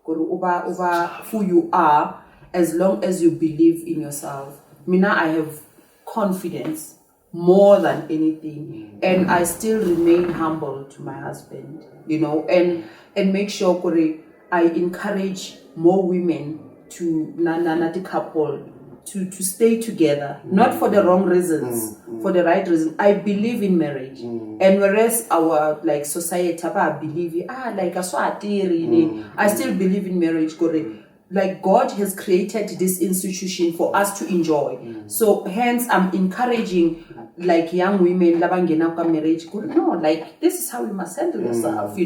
over who you are as long as you believe in yourself. Mina, I have confidence more than anything, and I still remain humble to my husband, and make sure Kore, I encourage more women to nanati couple to stay together, not for the wrong reasons, for the right reasons. I believe in marriage, and whereas our society believe I still believe in marriage. Like God has created this institution for us to enjoy. So hence I'm encouraging young women marriage. No, this is how you must handle yourself.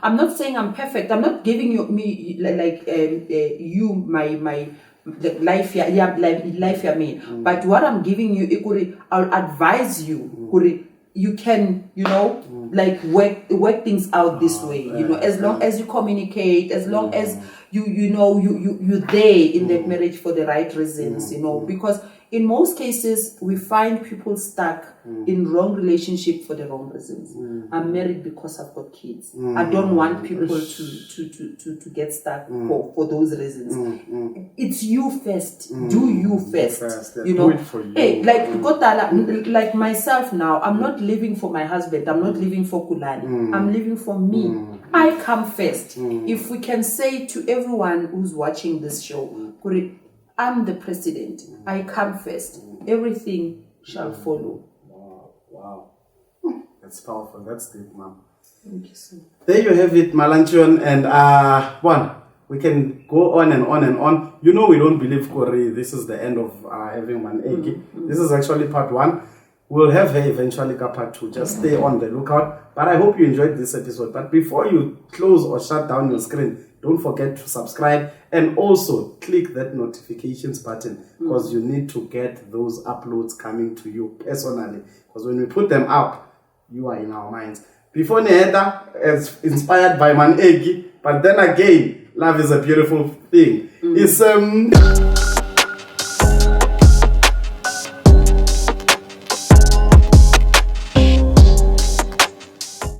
I'm not saying I'm perfect. I'm not giving you my the life you mean. But what I'm giving you, I'll advise you, you can, work things out this way. As long as you communicate, as long as you're there in that marriage for the right reasons, because in most cases we find people stuck in wrong relationship for the wrong reasons. I'm married because I've got kids. I don't want people to get stuck for those reasons. It's you first. Do you first. Do it for you. Hey, like myself now, I'm not living for my husband. I'm not living for Kulani. I'm living for me. I come first. If we can say to everyone who's watching this show, I'm the president. I come first. Everything shall follow. Wow. That's powerful. That's deep, ma'am. Thank you, sir. There you have it, Malanchion. And we can go on and on and on. We don't believe this is the end of having Man Aggy. This is actually part 1. We'll have her eventually part 2. Just stay on the lookout. But I hope you enjoyed this episode. But before you close or shut down your screen, don't forget to subscribe and also click that notifications button because you need to get those uploads coming to you personally. Because when we put them up, you are in our minds. Before Neheta, as inspired by Man Aggy, but then again, love is a beautiful thing. It's